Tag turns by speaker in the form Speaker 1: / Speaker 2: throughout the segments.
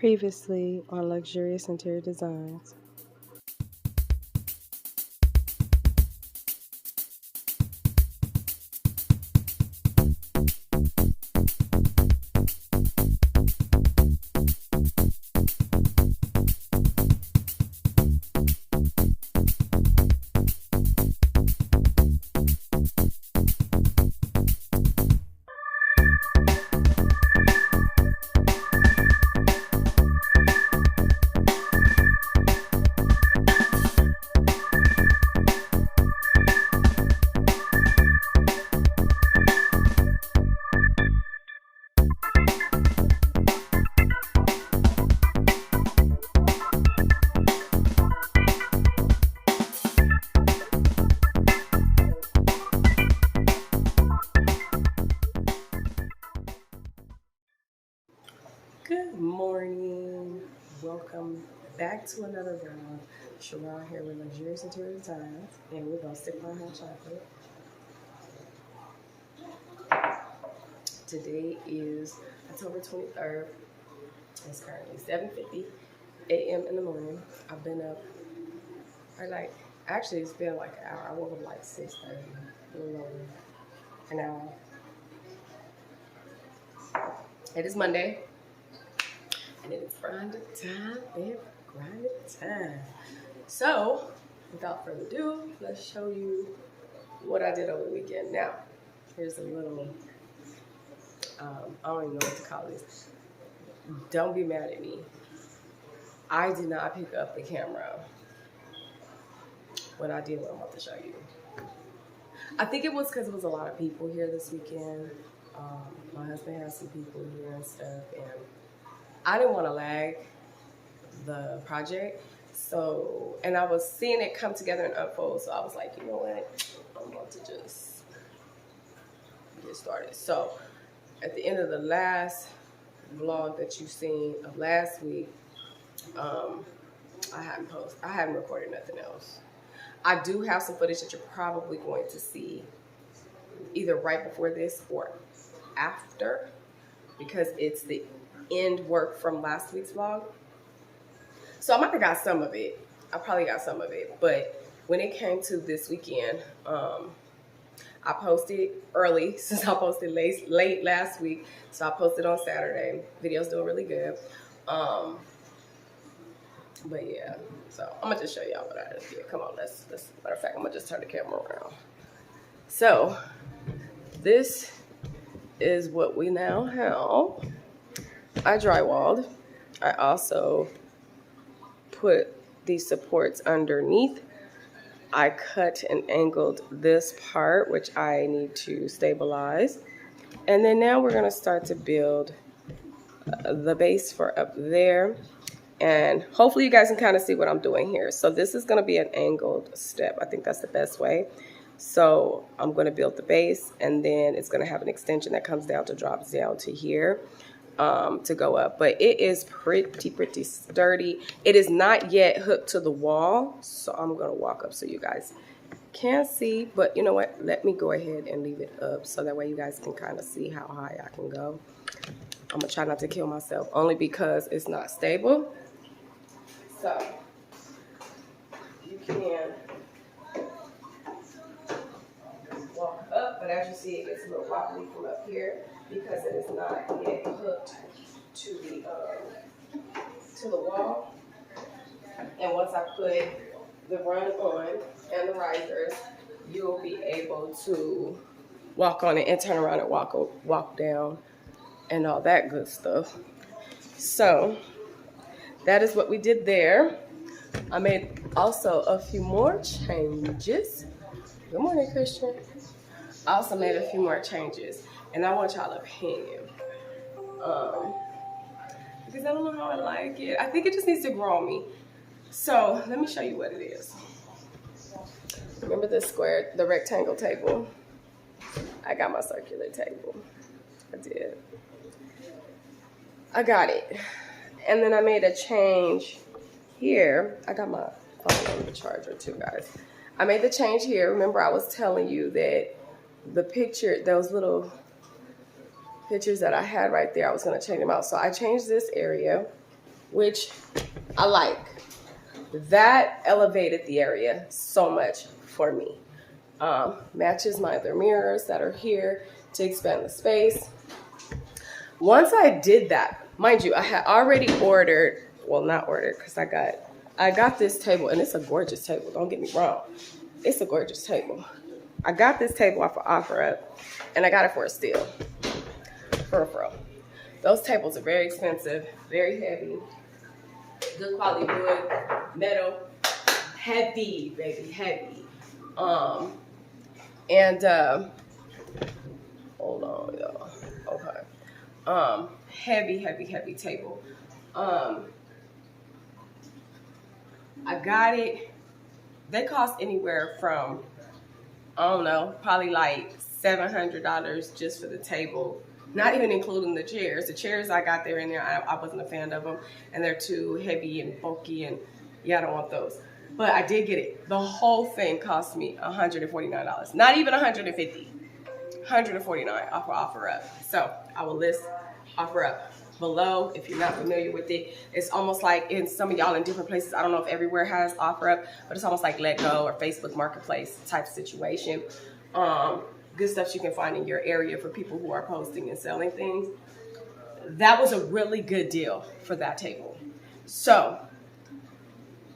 Speaker 1: Previously on Luxurious Interior Designs. Good morning. Welcome back to another vlog. Sharon here with Luxurious Interior Designs, and we're gonna stick my hot chocolate. Today is October 23rd. It's currently 7:50 a.m. in the morning. I've been up actually it's been like an hour. I woke up like 6:30, a little over an hour. It is Monday. And it is grind time, babe. Grind time. So, without further ado, let's show you what I did over the weekend. Now, here's a little, I don't even know what to call this. Don't be mad at me. I did not pick up the camera when I did what I'm about to show you. I think it was because it was a lot of people here this weekend. My husband has some people here and stuff, and I didn't want to lag the project, so, and I was seeing it come together and unfold, so I was like, you know what, I'm about to just get started. So, at the end of the last vlog that you've seen of last week, I haven't recorded nothing else. I do have some footage that you're probably going to see either right before this or after, because it's the end work from last week's vlog. So I might have got some of it. I probably got some of it. But when it came to this weekend, I posted early since I posted late last week. So I posted on Saturday. Video's doing really good. But yeah, so I'm gonna just show y'all what I did. Come on, let's matter of fact, I'm gonna just turn the camera around. So this is what we now have. I drywalled. I also put these supports underneath. I cut and angled this part, which I need to stabilize. And then now we're gonna start to build the base for up there. And hopefully you guys can kind of see what I'm doing here. So this is gonna be an angled step. I think that's the best way. So I'm gonna build the base, and then it's gonna have an extension that comes down to drops down to here. To go up, but it is pretty sturdy. It is not yet hooked to the wall, so I'm gonna walk up so you guys can see. But you know what, let me go ahead and leave it up so that way you guys can kind of see how high I can go. I'm gonna try not to kill myself, only because it's not stable. So you can walk up, but as you see, it gets a little wobbly from up here because it is not yet hooked to the wall. And once I put the run on and the risers, you'll be able to walk on it and turn around and walk down and all that good stuff. So that is what we did there. I made also a few more changes. Good morning, Christian. I also made a few more changes, and I want y'all opinion. Because I don't know how I like it. I think it just needs to grow on me. So let me show you what it is. Remember the square, the rectangle table? I got my circular table. I did. I got it. And then I made a change here. I got my phone on the charger too, guys. I made the change here. Remember, I was telling you that the picture, those little pictures that I had right there, I was going to change them out. So I changed this area which I like. That elevated the area so much for me. Matches my other mirrors that are here to expand the space. Once I did that, mind you, I had already ordered, well, not ordered, because I got this table, and it's a gorgeous table, don't get me wrong. It's a gorgeous table. I got this table off of OfferUp, and I got it for a steal. For those tables are very expensive, very heavy, good quality wood, metal, heavy, baby, heavy. Hold on, y'all. Okay. Heavy table. I got it. They cost anywhere from, I don't know, probably like $700 just for the table. Not even including the chairs. The chairs I got there in there, I wasn't a fan of them. And they're too heavy and bulky, and yeah, I don't want those. But I did get it. The whole thing cost me $149. Not even $150. $149 off of OfferUp. So I will list OfferUp below if you're not familiar with it. It's almost like in some of y'all in different places. I don't know if everywhere has OfferUp, but it's almost like letgo or Facebook Marketplace type situation. Good stuff you can find in your area for people who are posting and selling things. That was a really good deal for that table. So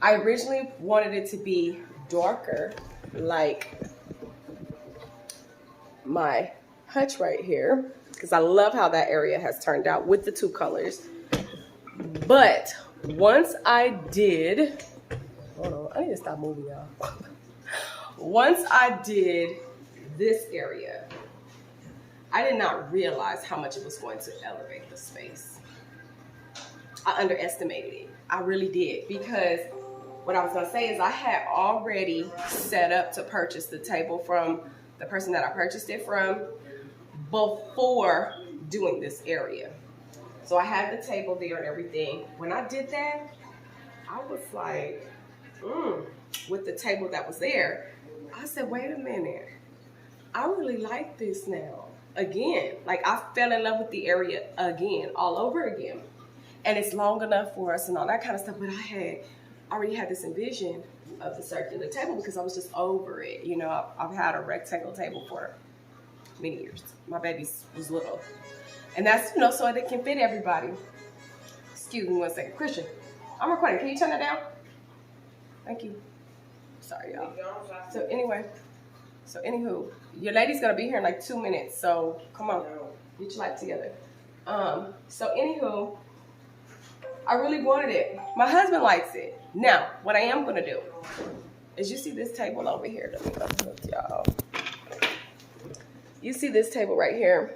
Speaker 1: I originally wanted it to be darker, like my hutch right here, because I love how that area has turned out with the two colors. But once I did, hold on, I need to stop moving, y'all. Once I did this area, I did not realize how much it was going to elevate the space. I underestimated it. I really did, because what I was going to say is I had already set up to purchase the table from the person that I purchased it from before doing this area. So I had the table there and everything. When I did that, I was like, with the table that was there, I said, wait a minute. I really like this now. Again, like I fell in love with the area again, all over again. And it's long enough for us and all that kind of stuff. But I already had this envision of the circular table because I was just over it. You know, I've had a rectangle table for many years. My baby was little. And that's, you know, so it can fit everybody. Excuse me 1 second. Christian, I'm recording. Can you turn that down? Thank you. Sorry, y'all. So anywho, your lady's gonna be here in like 2 minutes, so come on, get your life together. So anywho, I really wanted it. My husband likes it. Now, what I am gonna do is, you see this table over here? Let me go with y'all. You see this table right here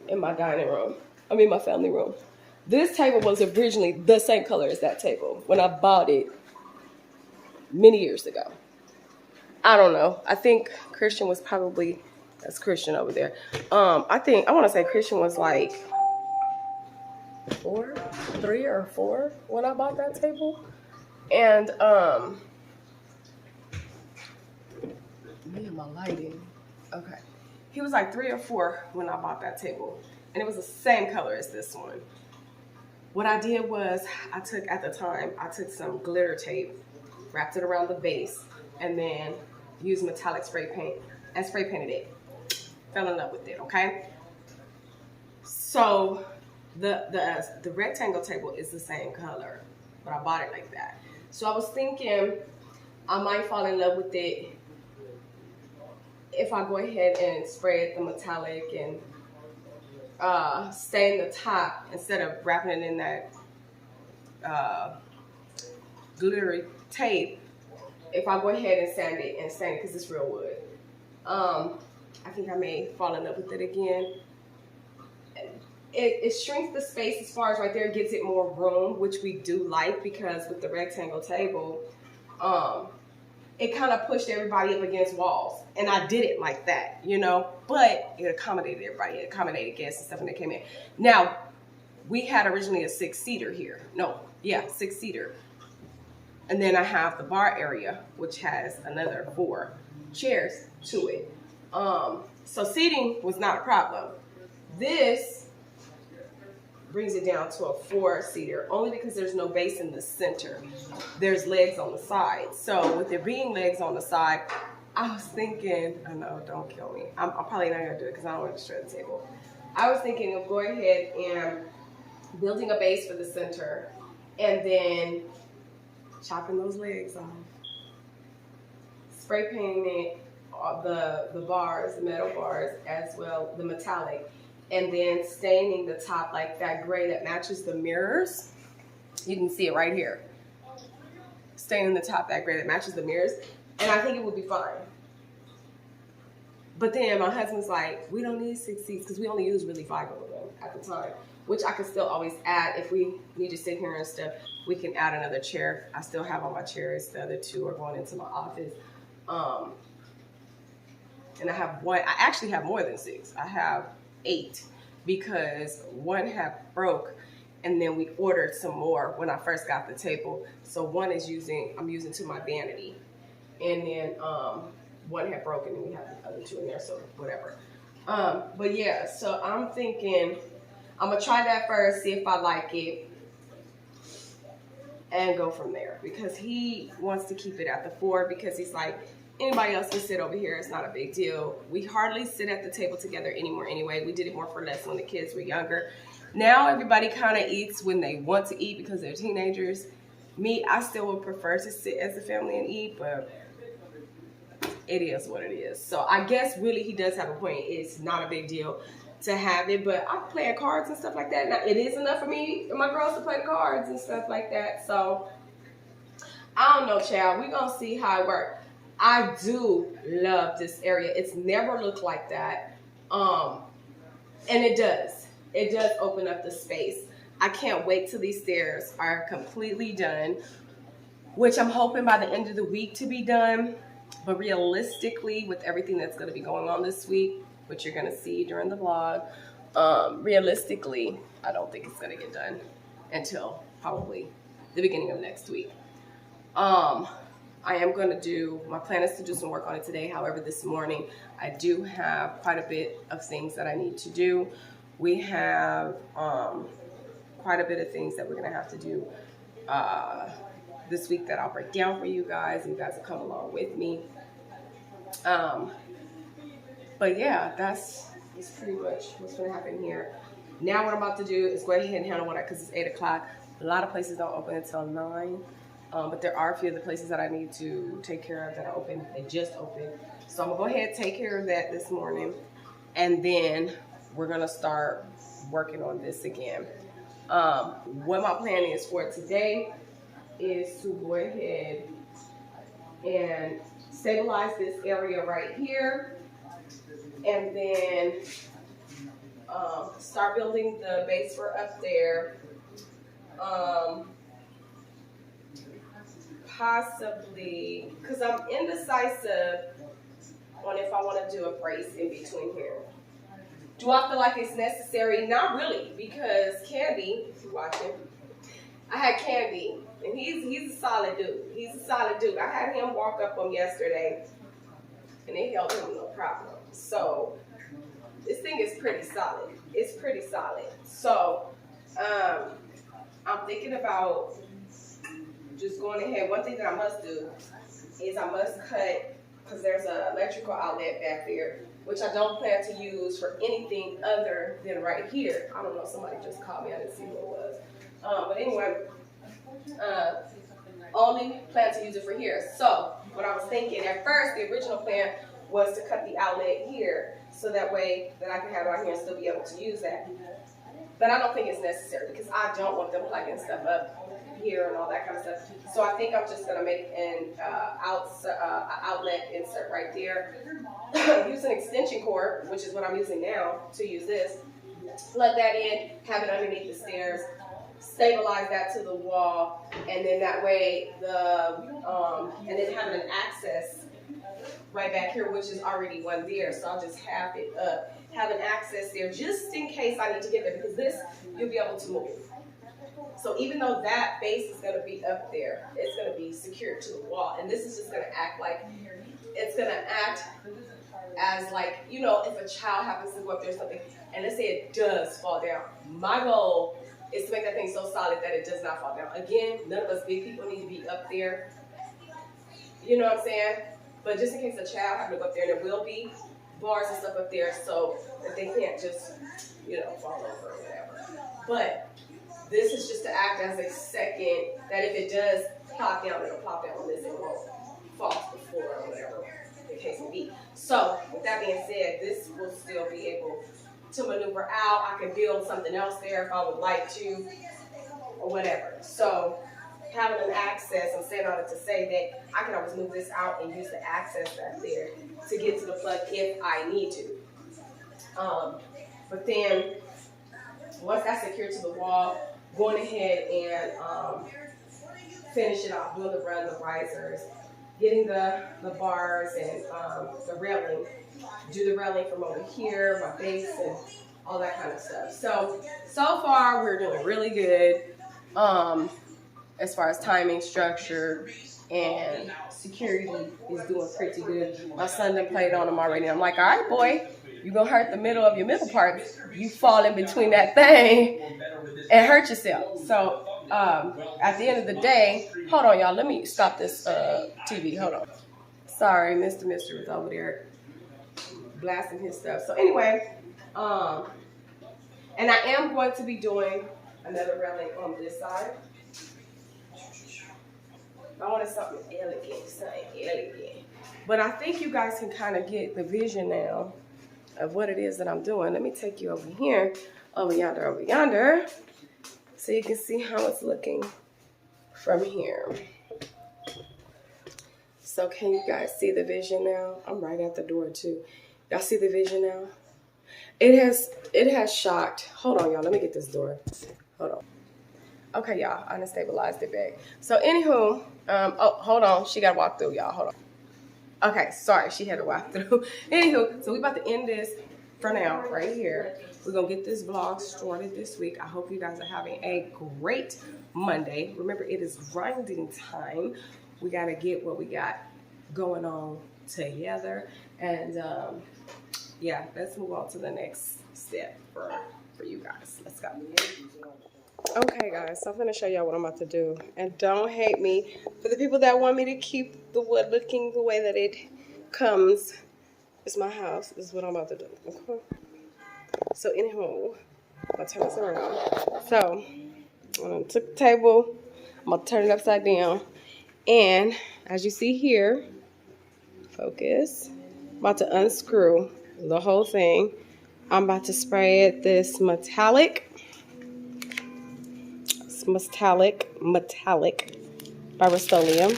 Speaker 1: in my dining room. My family room. This table was originally the same color as that table when I bought it many years ago. I don't know. I think Christian was probably, that's Christian over there. I want to say Christian was like 3 or 4 when I bought that table. And me and my lighting. Okay. He was like 3 or 4 when I bought that table. And it was the same color as this one. What I did was, I took some glitter tape, wrapped it around the base, and then used metallic spray paint and spray painted it. Fell in love with it, okay? So the rectangle table is the same color, but I bought it like that. So I was thinking I might fall in love with it if I go ahead and spray it the metallic and stain the top instead of wrapping it in that glittery tape. If I go ahead and sand it because it's real wood, I think I may fall in love with it again. It shrinks the space as far as right there, gives it more room, which we do like, because with the rectangle table, it kind of pushed everybody up against walls. And I did it like that, you know, but it accommodated everybody. It accommodated guests and stuff when they came in. Now, we had originally a 6-seater here. 6-seater. And then I have the bar area, which has another 4 chairs to it. So seating was not a problem. The brings it down to a 4-seater, only because there's no base in the center. There's legs on the side. So with there being legs on the side, I was thinking, I know, don't kill me. I'm probably not gonna do it because I don't want to destroy the table. I was thinking of going ahead and building a base for the center and then chopping those legs off. Spray painting it, the bars, the metal bars, as well, the metallic, and then staining the top like that gray that matches the mirrors. You can see it right here. Staining the top that gray that matches the mirrors, and I think it would be fine. But then my husband's like, we don't need 6 seats because we only use really 5 of them at the time, which I could still always add if we need to sit here and stuff. We can add another chair. I still have all my chairs. The other 2 are going into my office. And I have one, I actually have more than 6. I have 8 because one had broke and then we ordered some more when I first got the table. So one is I'm using to my vanity. And then one had broken and we have the other 2 in there, so whatever. But yeah, so I'm thinking, I'm gonna try that first, see if I like it, and go from there. Because he wants to keep it at the 4 because he's like, anybody else can sit over here, it's not a big deal. We hardly sit at the table together anymore anyway. We did it more for less when the kids were younger. Now everybody kind of eats when they want to eat because they're teenagers. Me, I still would prefer to sit as a family and eat, but it is what it is. So I guess really he does have a point. It's not a big deal to have it, but I play cards and stuff like that. Now, it is enough for me and my girls to play the cards and stuff like that. So I don't know, child. We're going to see how it works. I do love this area. It's never looked like that. And it does. It does open up the space. I can't wait till these stairs are completely done, which I'm hoping by the end of the week to be done. But realistically, with everything that's going to be going on this week, which you're going to see during the vlog, realistically, I don't think it's going to get done until probably the beginning of next week. I am going to do, my plan is to do some work on it today. However, this morning, I do have quite a bit of things that I need to do. We have quite a bit of things that we're going to have to do this week that I'll break down for you guys, and you guys will come along with me. But yeah, that's pretty much what's going to happen here. Now what I'm about to do is go ahead and handle what because it's 8 o'clock. A lot of places don't open until 9. But there are a few of the places that I need to take care of that are open. They just opened. So I'm going to go ahead and take care of that this morning. And then we're going to start working on this again. What my plan is for today is to go ahead and stabilize this area right here. And then start building the base for up there. Possibly, because I'm indecisive on if I want to do a brace in between here. Do I feel like it's necessary? Not really, because Candy, if you're watching, I had Candy, and he's a solid dude. He's a solid dude. I had him walk up on yesterday, and it held him no problem. So this thing is pretty solid. It's pretty solid. So I'm thinking about just going ahead. One thing that I must do is I must cut, because there's an electrical outlet back there, which I don't plan to use for anything other than right here. I don't know, somebody just called me, I didn't see what it was. But anyway, only plan to use it for here. So what I was thinking at first, the original plan was to cut the outlet here, so that way that I can have it out here and still be able to use that. But I don't think it's necessary because I don't want them plugging stuff up here and all that kind of stuff. So I think I'm just going to make an outlet insert right there. Use an extension cord, which is what I'm using now to use this. Plug that in, have it underneath the stairs, stabilize that to the wall, and then that way and then having an access right back here, which is already one there. So I'll just have it have an access there just in case I need to get there, because this you'll be able to move. So even though that base is going to be up there, it's going to be secured to the wall, and this is just going to act like it's going to act as like, you know, if a child happens to go up there or something, and let's say it does fall down. My goal is to make that thing so solid that it does not fall down. Again, none of us big people need to be up there. You know what I'm saying? But just in case a child happens to go up there, there will be bars and stuff up there so that they can't just, you know, fall over or whatever. But this is just to act as a second, that if it does pop down, it'll pop down on this and it won't fall to the floor or whatever the case may be. So with that being said, this will still be able to maneuver out. I can build something else there if I would like to or whatever. So having an access, I'm saying all that to say that I can always move this out and use the access that's there to get to the plug if I need to. But then once that's secured to the wall, going ahead and finish it off, doing the run, the risers, getting the bars and the railing, do the railing from over here, my base and all that kind of stuff. So far we're doing really good as far as timing, structure, and security is doing pretty good. My son done played on them already. I'm like, all right, boy, you're going to hurt the middle of your middle part. You fall in between that thing and hurt yourself. So at the end of the day, hold on, y'all. Let me stop this TV. Hold on. Sorry, Mr. Mister was over there blasting his stuff. So anyway, and I am going to be doing another railing on this side. I wanted something elegant. But I think you guys can kind of get the vision now of what it is that I'm doing. Let me take you over here, over yonder, so you can see how it's looking from here. So can you guys see the vision now? I'm right at the door too. Y'all see the vision now? It has shocked. Hold on, y'all. Let me get this door. Hold on. Okay, y'all. I done stabilized it back. So anywho, oh, hold on. She got to walk through, y'all. Hold on. Okay, sorry. She had to walk through. Anywho, so we about to end this for now right here. We're going to get this vlog started this week. I hope you guys are having a great Monday. Remember, it is grinding time. We got to get what we got going on together. And yeah, let's move on to the next step for you guys. Let's go. Okay, guys, so I'm going to show y'all what I'm about to do. And don't hate me. For the people that want me to keep the wood looking the way that it comes, it's my house. This is what I'm about to do. Okay? So, anywho, I'm going to turn this around. So, I'm going to take the table. I'm going to turn it upside down. And, as you see here, focus. I'm about to unscrew the whole thing. I'm about to spray it this metallic by Rust-Oleum.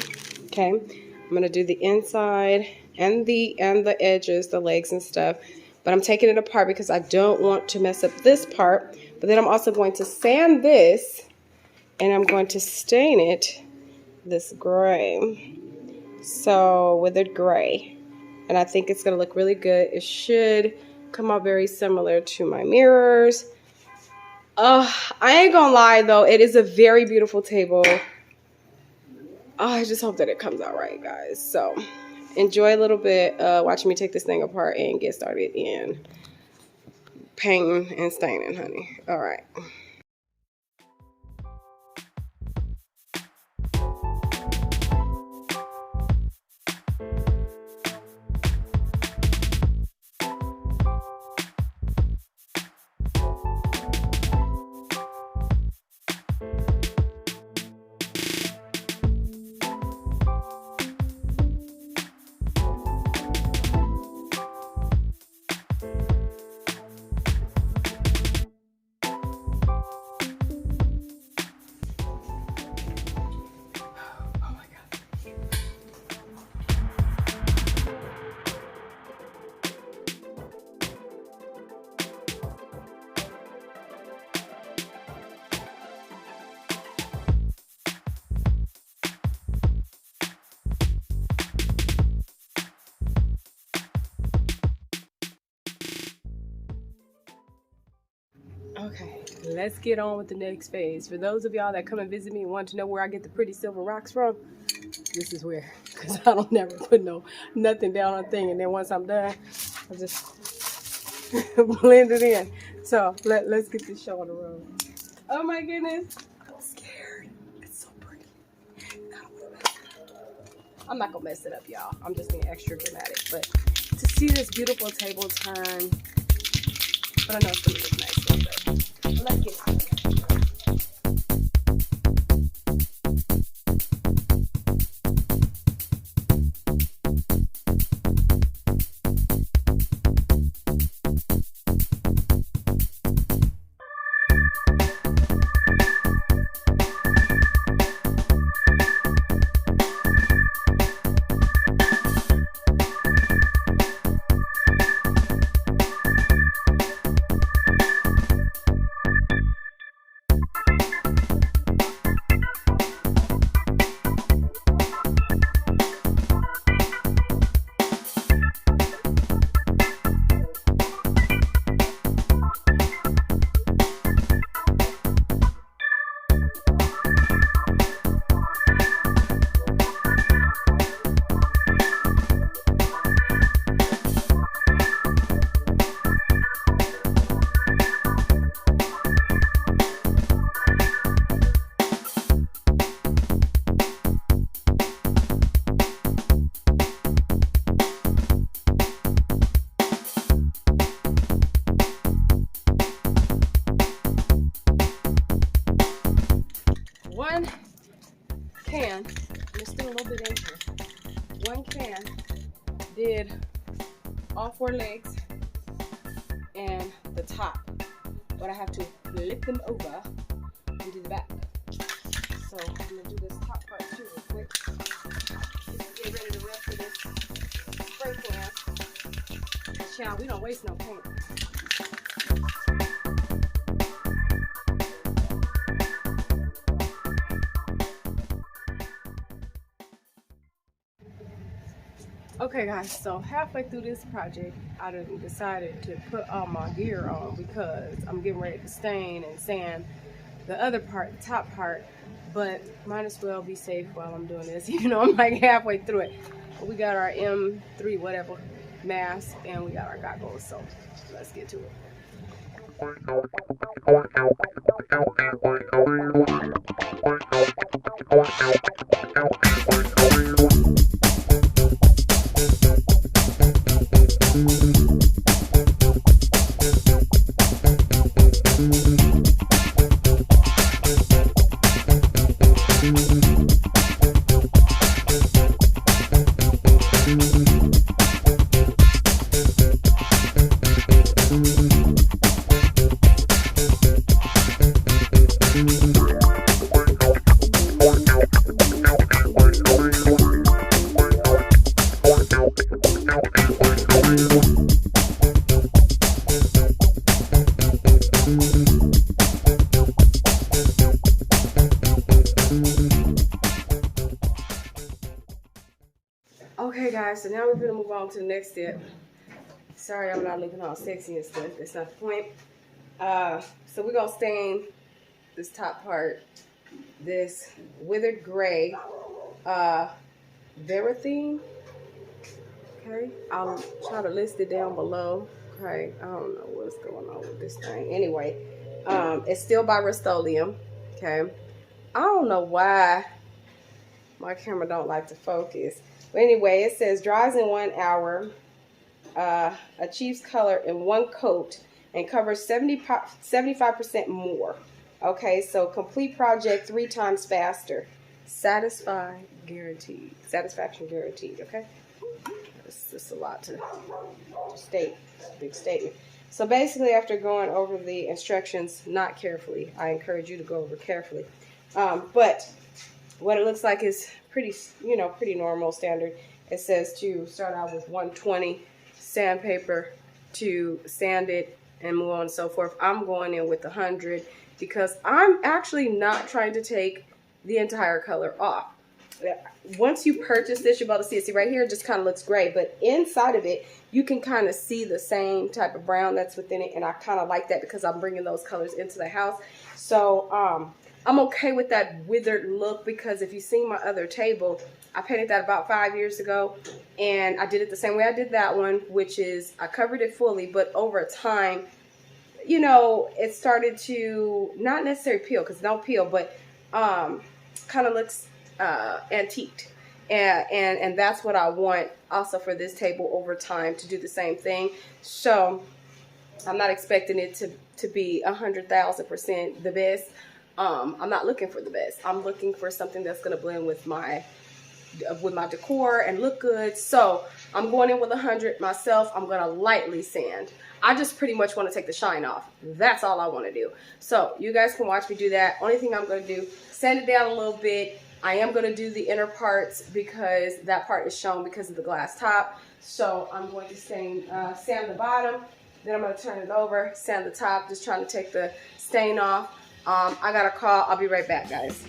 Speaker 1: Okay, I'm gonna do the inside and the edges, the legs and stuff, but I'm taking it apart because I don't want to mess up this part. But then I'm also going to sand this, and I'm going to stain it this gray, so withered gray, and I think it's gonna look really good. It should come out very similar to my mirrors. I ain't gonna lie though, it is a very beautiful table. I just hope that it comes out right, guys. So enjoy a little bit watching me take this thing apart and get started in painting and staining, honey. All right. Okay, let's get on with the next phase. For those of y'all that come and visit me and want to know where I get the pretty silver rocks from, this is where. Because I don't never put nothing down on a thing, and then once I'm done, I just blend it in. So let's get this show on the road. Oh my goodness. I'm scared. It's so pretty. I'm not gonna mess it up, y'all. I'm just being extra dramatic. But to see this beautiful table turn, but I know it's gonna look nice one day. So let's get to it. One can, and there's still a little bit in here. One can did all 4 legs and the top, but I have to flip them over and do the back. So I'm gonna do this top part too real quick. Get rid of the rest of this spray can. Child, we don't waste no paint. Okay guys, so halfway through this project, I decided to put all my gear on because I'm getting ready to stain and sand the other part, the top part, but might as well be safe while I'm doing this, even though I'm like halfway through it. We got our M3 whatever mask and we got our goggles, so let's get to it. Okay guys, so now we're gonna move on to the next step. Sorry I'm not looking all sexy and stuff, that's not the point. So we're gonna stain this top part, this withered gray Verathene. Okay, I'll try to list it down below. Okay, I don't know what's going on with this thing. Anyway, it's still by Rust-Oleum. Okay, I don't know why my camera don't like to focus. But anyway, it says dries in 1 hour, achieves color in 1 coat, and covers 75% more. Okay, so complete project 3 times faster. Satisfaction guaranteed. Okay, it's just a lot to state. It's a big statement. So basically, after going over the instructions not carefully, I encourage you to go over carefully. But what it looks like is pretty, pretty normal, standard. It says to start out with 120 sandpaper to sand it and move on and so forth. I'm going in with 100 because I'm actually not trying to take the entire color off. Once you purchase this, you're able to see it. See right here, it just kind of looks gray, but inside of it, you can kind of see the same type of brown that's within it, and I kind of like that because I'm bringing those colors into the house. So I'm okay with that withered look because if you've seen my other table, I painted that about 5 years ago, and I did it the same way I did that one, which is I covered it fully, but over time, you know, it started to not necessarily peel, because it don't peel, but kind of looks antiqued. And that's what I want also for this table over time, to do the same thing. So I'm not expecting it to be 100,000% the best. I'm not looking for the best. I'm looking for something that's going to blend with my decor and look good. So I'm going in with 100 myself. I'm going to lightly sand. I just pretty much want to take the shine off. That's all I want to do. So you guys can watch me do that. Only thing I'm going to do, sand it down a little bit. I am going to do the inner parts because that part is shown because of the glass top. So I'm going to sand the bottom. Then I'm going to turn it over, sand the top, just trying to take the stain off. I got a call. I'll be right back, guys.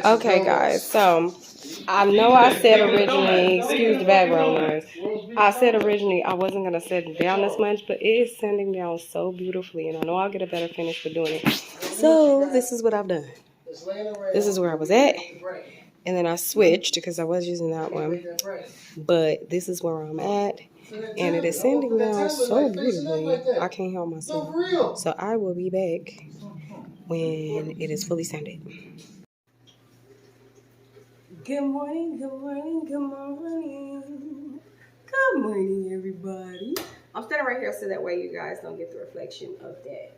Speaker 1: Okay, guys, so I know I said originally, excuse the background noise, I said originally I wasn't going to set it down this much, but it is sanding down so beautifully, and I know I'll get a better finish for doing it. So this is what I've done. This is where I was at, and then I switched because I was using that one, but this is where I'm at, and it is sanding down so beautifully, I can't help myself. So I will be back when it is fully sanded. Good morning, good morning, good morning. Good morning, everybody. I'm standing right here so that way you guys don't get the reflection of that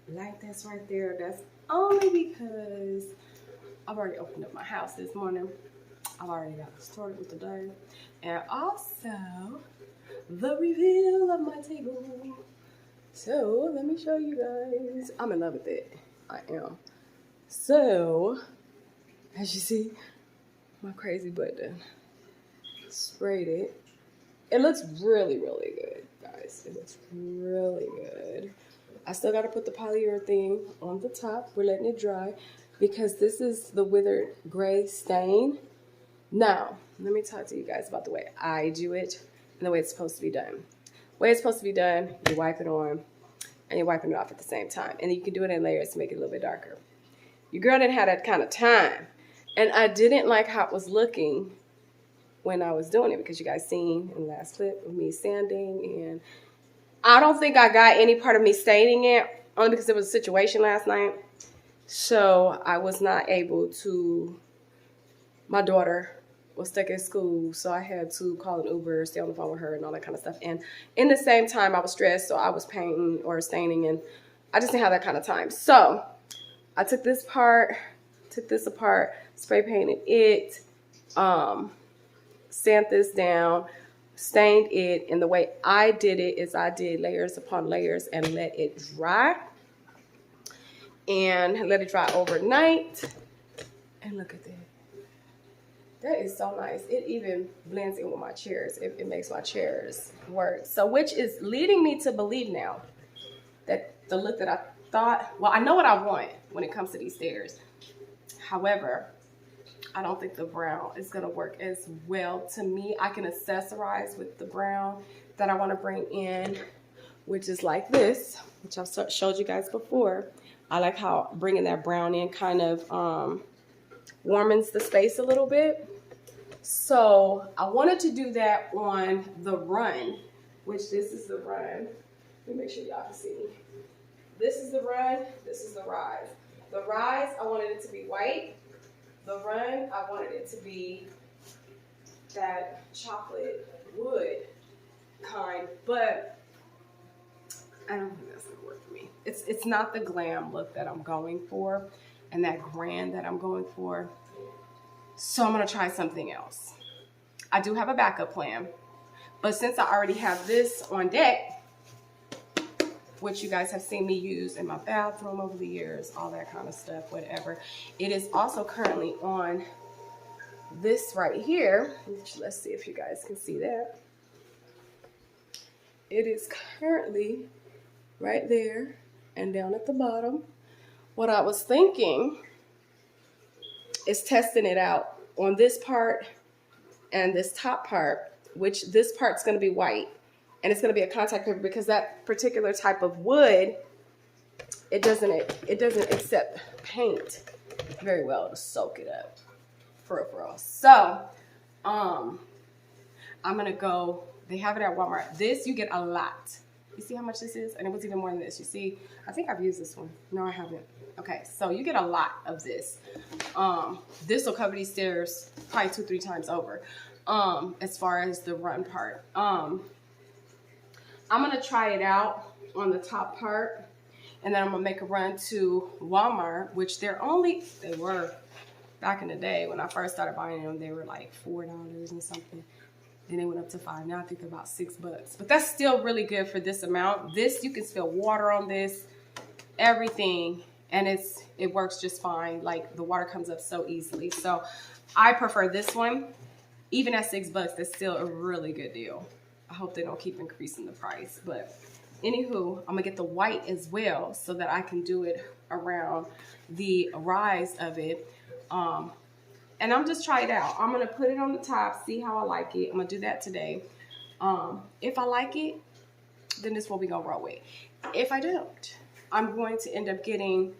Speaker 1: light that's right there. That's only because I've already opened up my house this morning. I've already got started with the day. And also, the reveal of my table. So, let me show you guys. I'm in love with it. I am. So, as you see, my crazy button sprayed it. It looks really, really good, guys. It looks really good. I still got to put the polyurethane on the top. We're letting it dry because this is the withered gray stain. Now, let me talk to you guys about the way I do it and the way it's supposed to be done. The way it's supposed to be done, you wipe it on and you're wiping it off at the same time. And you can do it in layers to make it a little bit darker. Your girl didn't have that kind of time. And I didn't like how it was looking when I was doing it because you guys seen in the last clip of me sanding. And I don't think I got any part of me staining it, only because there was a situation last night. So I was not able to, my daughter was stuck at school, so I had to call an Uber, stay on the phone with her and all that kind of stuff. And in the same time, I was stressed, so I was painting or staining, and I just didn't have that kind of time. So I took this apart, spray painted it, sand this down, stained it, and the way I did it is I did layers upon layers and let it dry. And let it dry overnight. And look at that. That is so nice. It even blends in with my chairs. It makes my chairs work. So which is leading me to believe now that the look that I thought, well, I know what I want when it comes to these stairs. However, I don't think the brown is going to work as well. To me, I can accessorize with the brown that I want to bring in, which is like this, which I've showed you guys before. I like how bringing that brown in kind of warms the space a little bit. So I wanted to do that on the run, which this is the run. Let me make sure y'all can see. This is the run, this is the rise. The rise, I wanted it to be white. The run, I wanted it to be that chocolate wood kind, but I don't think that's gonna work for me. It's not the glam look that I'm going for and that grand that I'm going for. So I'm gonna try something else. I do have a backup plan, but since I already have this on deck, which you guys have seen me use in my bathroom over the years, all that kind of stuff, whatever. It is also currently on this right here. Let's see if you guys can see that. It is currently right there and down at the bottom. What I was thinking is testing it out on this part and this top part, which this part's gonna be white. And it's going to be a contact paper because that particular type of wood, it doesn't accept paint very well to soak it up, for real. So, I'm gonna go. They have it at Walmart. This you get a lot. You see how much this is, and it was even more than this. You see, I think I've used this one. No, I haven't. Okay, so you get a lot of this. This will cover these stairs probably 2-3 times over. As far as the run part. I'm gonna try it out on the top part, and then I'm gonna make a run to Walmart, which they were back in the day when I first started buying them, they were like $4 and something. Then they went up to $5. Now I think they're about $6, but that's still really good for this amount. This, you can spill water on this, everything, and it works just fine. Like the water comes up so easily. So I prefer this one. Even at $6, that's still a really good deal. I hope they don't keep increasing the price, but anywho, I'm gonna get the white as well so that I can do it around the rise of it. And I'm just try it out. I'm gonna put it on the top, see how I like it. I'm gonna do that today. If I like it, then this is what we're gonna roll with. If I don't, I'm going to end up getting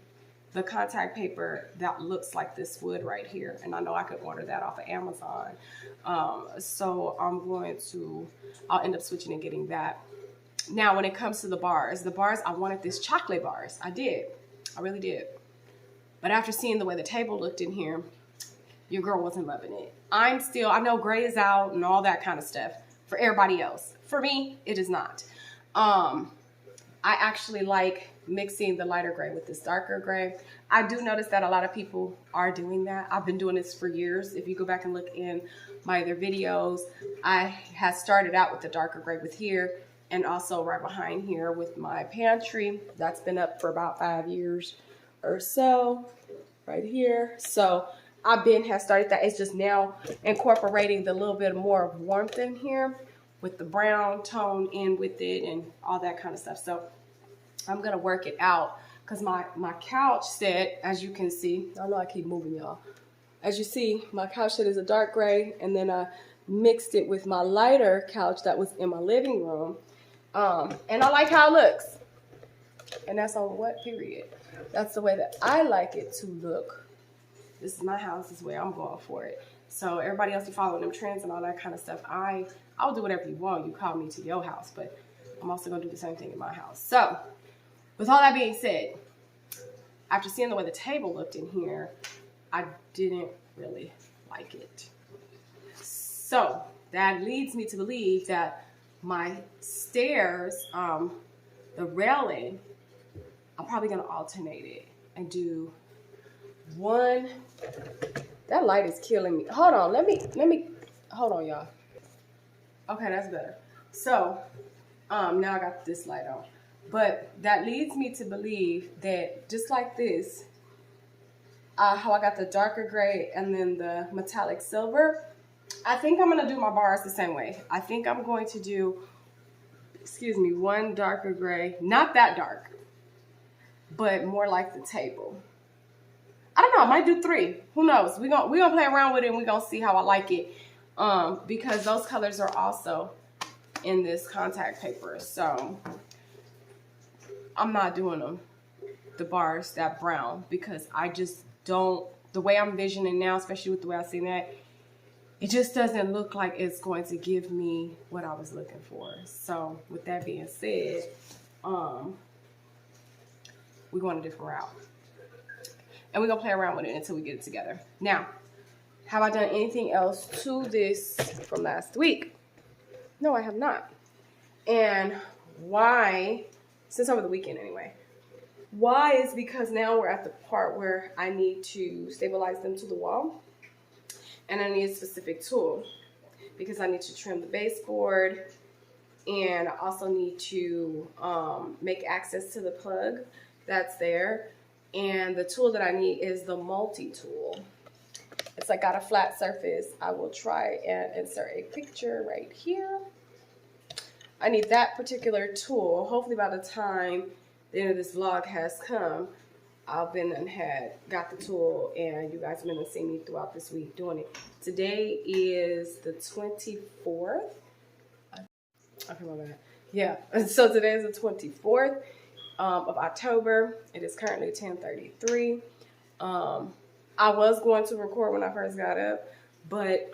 Speaker 1: the contact paper that looks like this wood right here. And I know I could order that off of Amazon. So I'll end up switching and getting that. Now, when it comes to the bars, I wanted this chocolate bars. I really did. But after seeing the way the table looked in here, your girl wasn't loving it. I know gray is out and all that kind of stuff for everybody else. For me, it is not. I actually like mixing the lighter gray with this darker gray. I do notice that a lot of people are doing that. I've been doing this for years. If you go back and look in my other videos, I had started out with the darker gray with here, and also right behind here with my pantry. That's been up for about 5 years or so, right here. So I've started that. It's just now incorporating the little bit more of warmth in here with the brown tone in with it and all that kind of stuff. So I'm gonna work it out because my couch set, as you can see, I know I keep moving y'all. As you see, my couch set is a dark gray, and then I mixed it with my lighter couch that was in my living room. And I like how it looks. And that's on what period? That's the way that I like it to look. This is my house, this is where I'm going for it. So everybody else, you following them trends and all that kind of stuff, I'll do whatever you want. You call me to your house, but I'm also gonna do the same thing in my house. So with all that being said, after seeing the way the table looked in here, I didn't really like it. So that leads me to believe that my stairs, the railing, I'm probably gonna alternate it and do one. That light is killing me. Hold on, let me, hold on y'all. Okay, that's better. So, now I got this light on. But that leads me to believe that just like this, how I got the darker gray and then the metallic silver. I think I'm gonna do my bars the same way. I think I'm going to do, excuse me, one darker gray, not that dark, but more like the table. I don't know, I might do 3. Who knows? We're gonna play around with it and we're gonna see how I like it. Because those colors are also in this contact paper. So I'm not doing them, the bars, that brown, because I just don't, the way I'm envisioning now, especially with the way I see that, it just doesn't look like it's going to give me what I was looking for. So with that being said, we're going a different route. And we're going to play around with it until we get it together. Now, have I done anything else to this from last week? No, I have not. And why, since over the weekend anyway, why is because now we're at the part where I need to stabilize them to the wall. And I need a specific tool because I need to trim the baseboard, and I also need to make access to the plug that's there. And the tool that I need is the multi-tool. It's like got a flat surface. I will try and insert a picture right here. I need that particular tool. Hopefully by the time the end of this vlog has come, I've been and got the tool, and you guys have been seeing me throughout this week doing it. Today is the 24th. Okay, my bad. Yeah, so today is the 24th of October. It is currently 10:33. I was going to record when I first got up, but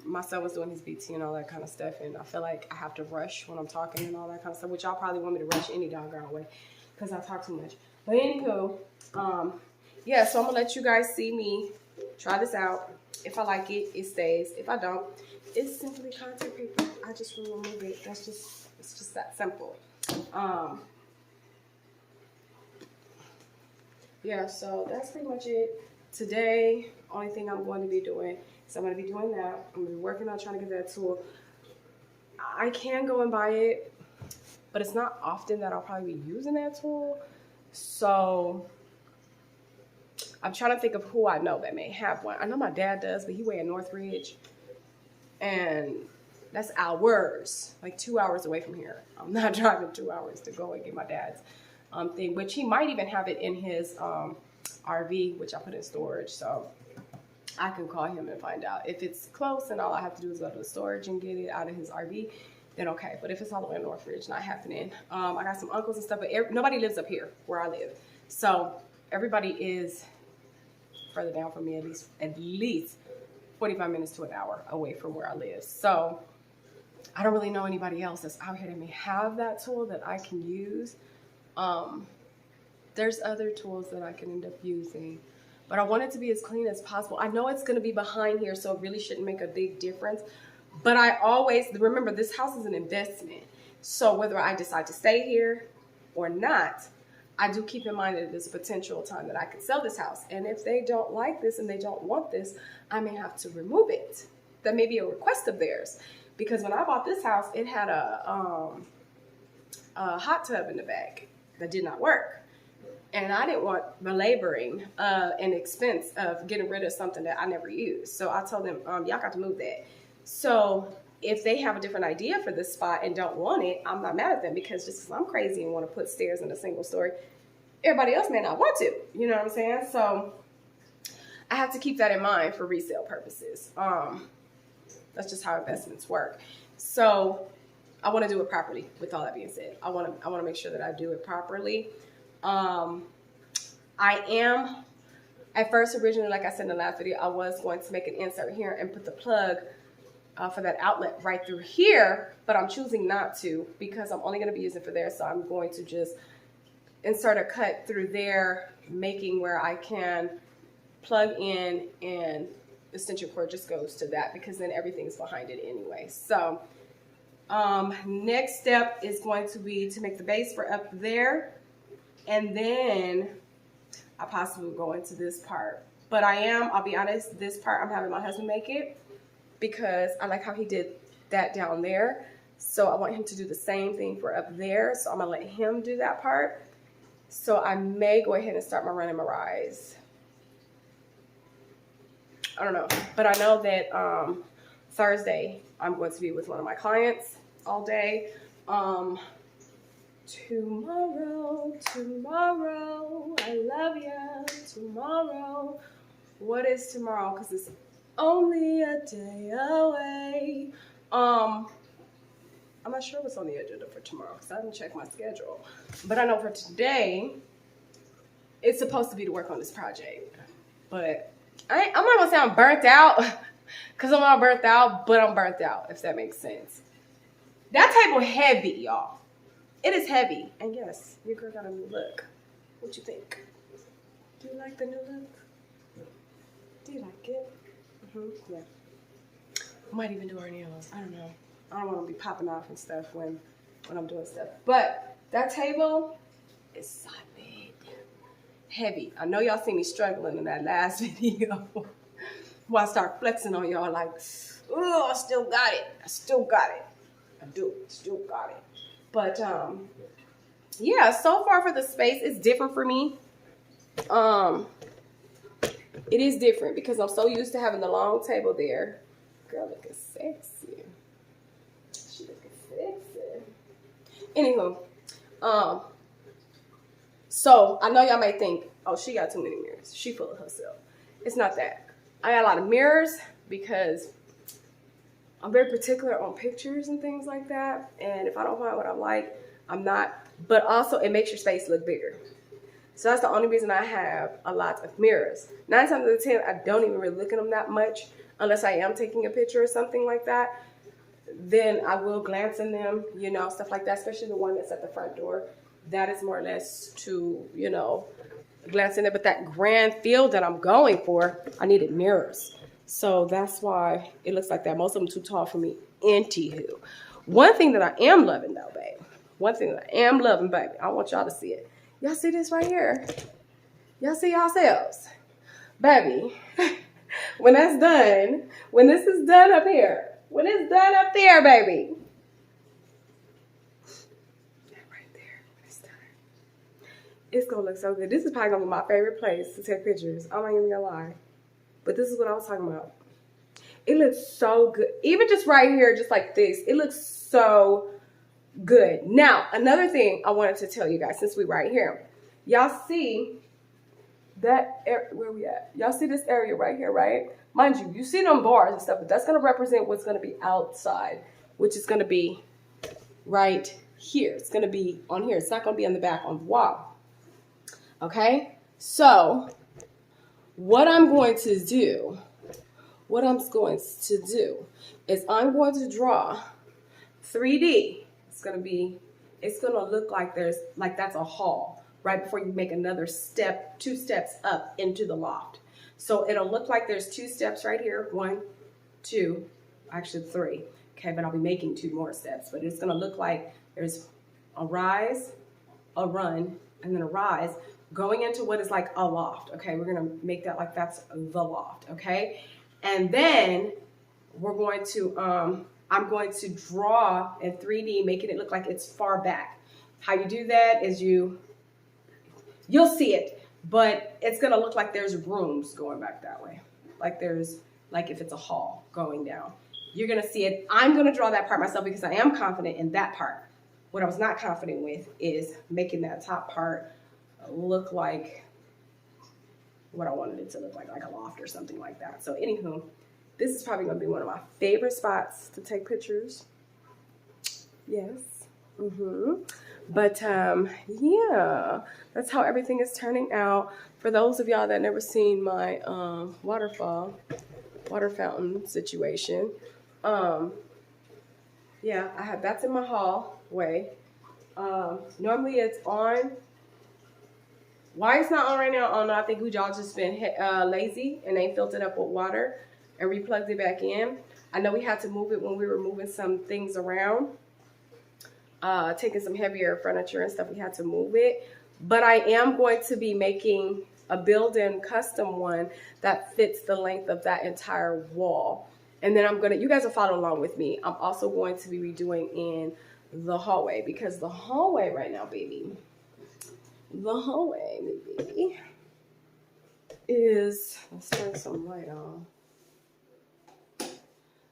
Speaker 1: my son was doing his BT and all that kind of stuff, and I feel like I have to rush when I'm talking and all that kind of stuff, which y'all probably want me to rush any doggone way because I talk too much. But anywho, yeah, so I'm gonna let you guys see me try this out. If I like it, it stays. If I don't, it's simply contact paper. I just will remove it. It's just that simple. Yeah, so that's pretty much it. Today, only thing I'm going to be doing is I'm going to be doing that. I'm going to be working on trying to get that tool. I can go and buy it, but it's not often that I'll probably be using that tool. So I'm trying to think of who I know that may have one. I know my dad does, but he way in Northridge, and that's hours, like 2 hours away from here. I'm not driving 2 hours to go and get my dad's thing, which he might even have it in his RV, which I put in storage. So I can call him and find out. If it's close and all I have to do is go to the storage and get it out of his RV, then okay. But if it's all the way in Northridge, not happening. I got some uncles and stuff, but nobody lives up here where I live. So everybody is further down from me, at least 45 minutes to an hour away from where I live. So I don't really know anybody else that's out here that may have that tool that I can use. There's other tools that I can end up using, but I want it to be as clean as possible. I know it's going to be behind here, so it really shouldn't make a big difference. But I always remember this house is an investment. So whether I decide to stay here or not, I do keep in mind that there's a potential time that I could sell this house. And if they don't like this and they don't want this, I may have to remove it. That may be a request of theirs. Because when I bought this house, it had a hot tub in the back that did not work. And I didn't want belaboring an expense of getting rid of something that I never used. So I told them, y'all got to move that. So if they have a different idea for this spot and don't want it, I'm not mad at them, because just because I'm crazy and want to put stairs in a single story, everybody else may not want to. You know what I'm saying? So I have to keep that in mind for resale purposes. That's just how investments work. So I want to do it properly. With all that being said, I want to make sure that I do it properly. I am, at first, originally, like I said in the last video, I was going to make an insert here and put the plug for that outlet right through here, but I'm choosing not to because I'm only going to be using it for there. So I'm going to just insert a cut through there, making where I can plug in and the extension cord just goes to that, because then everything's behind it anyway. So next step is going to be to make the base for up there, and then I possibly will go into this part. But I'll be honest, this part I'm having my husband make it, because I like how he did that down there. So I want him to do the same thing for up there. So I'm gonna let him do that part. So I may go ahead and start my run and my rise. I don't know, but I know that Thursday I'm going to be with one of my clients all day. Tomorrow, I love you. Tomorrow, what is tomorrow? Because it's only a day away. I'm not sure what's on the agenda for tomorrow because I haven't checked my schedule. But I know for today, it's supposed to be to work on this project. But I'm not gonna say I'm burnt out because I'm not burnt out, but I'm burnt out, if that makes sense. That table heavy, y'all. It is heavy. And yes, your girl got a new look. What you think? Do you like the new look? Do you like it? Yeah. Might even do our nails. I don't know. I don't want to be popping off and stuff when I'm doing stuff. But that table is solid. Heavy. I know y'all see me struggling in that last video. Well, I start flexing on y'all like, oh, I still got it. I still got it. I do. Still got it. But, yeah, so far for the space, it's different for me. It is different because I'm so used to having the long table there. Girl looking sexy. She looking sexy. Anywho, so I know y'all may think, oh, she got too many mirrors. She full of herself. It's not that. I got a lot of mirrors because I'm very particular on pictures and things like that. And if I don't find what I like, I'm not. But also, it makes your space look bigger. So that's the only reason I have a lot of mirrors. 9 times out of 10, I don't even really look at them that much unless I am taking a picture or something like that. Then I will glance in them, you know, stuff like that, especially the one that's at the front door. That is more or less to, you know, glance in there. But that grand feel that I'm going for, I needed mirrors. So that's why it looks like that. Most of them too tall for me. Anywho. One thing that I am loving, though, babe. One thing that I am loving, baby. I want y'all to see it. Y'all see this right here? Y'all see yourselves? Baby, when that's done, when this is done up here, when it's done up there, baby. Right there, when it's done. It's going to look so good. This is probably going to be my favorite place to take pictures. I'm not even going to lie. But this is what I was talking about. It looks so good. Even just right here, just like this, it looks so good. Now, another thing I wanted to tell you guys, since we're right here. Y'all see that, where we at? Y'all see this area right here, right? Mind you, you see them bars and stuff, but that's going to represent what's going to be outside, which is going to be right here. It's going to be on here. It's not going to be on the back on the wall. Okay? So, what I'm going to do is I'm going to draw 3D. It's going to look like that's a hall right before you make another step, 2 steps up into the loft. So it'll look like there's 2 steps right here. 1, 2, actually 3. Okay, but I'll be making 2 more steps. But it's going to look like there's a rise, a run, and then a rise going into what is like a loft. Okay, we're going to make that like that's the loft. Okay, and then we're going to, I'm going to draw in 3D, making it look like it's far back. How you do that is you'll see it, but it's going to look like there's rooms going back that way. Like if it's a hall going down. You're going to see it. I'm going to draw that part myself because I am confident in that part. What I was not confident with is making that top part look like what I wanted it to look like a loft or something like that. So anywho, this is probably going to be one of my favorite spots to take pictures. Yes. But yeah, that's how everything is turning out. For those of y'all that never seen my water fountain situation, yeah, that's in my hallway. Normally it's on. Why it's not on right now, I don't know. I think y'all just been lazy and ain't filled it up with water and replugged it back in. I know we had to move it when we were moving some things around. Taking some heavier furniture and stuff, we had to move it. But I am going to be making a built-in custom one that fits the length of that entire wall. And then you guys will follow along with me. I'm also going to be redoing in the hallway because the hallway right now, baby, The hallway maybe is, let's turn some light on.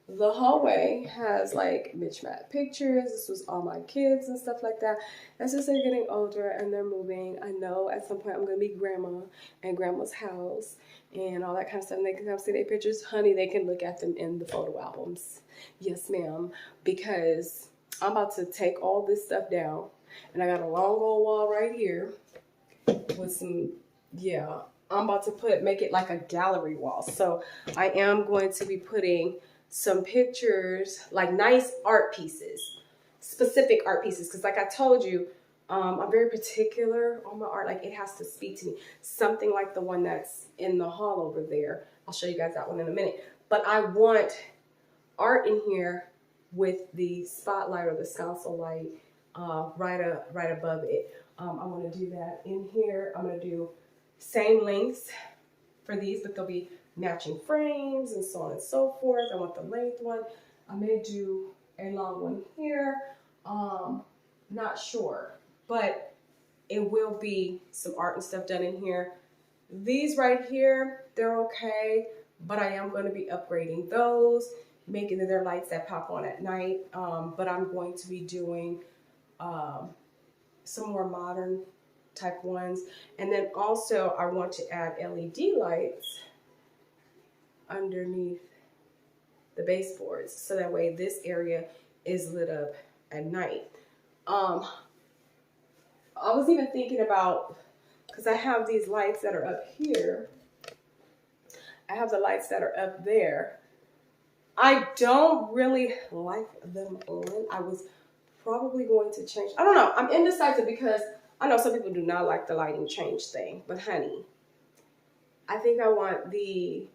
Speaker 1: The hallway has like mismatched pictures. This was all my kids and stuff like that. As since they're getting older and they're moving, I know at some point I'm gonna be grandma and grandma's house and all that kind of stuff. And they can come see their pictures. Honey, they can look at them in the photo albums. Yes, ma'am. Because I'm about to take all this stuff down. And I got a long old wall right here with some, yeah. I'm about to make it like a gallery wall. So I am going to be putting some pictures, like nice art pieces, specific art pieces. Because like I told you, I'm very particular on my art. Like it has to speak to me. Something like the one that's in the hall over there. I'll show you guys that one in a minute. But I want art in here with the spotlight or the console light right above it. I want to do that in here. I'm going to do same lengths for these, but they'll be matching frames and so on and so forth. I want the length one. I may do a long one here. Not sure, but it will be some art and stuff done in here. These right here, they're okay, but I am going to be upgrading those, making their lights that pop on at night. But I'm going to be doing some more modern type ones. And then also I want to add LED lights underneath the baseboards, so that way this area is lit up at night. I was even thinking about, because I have these lights that are up here, I have the lights that are up there. I don't really like them on. I was probably going to change. I don't know. I'm indecisive because I know some people do not like the lighting change thing, but honey, I think I want the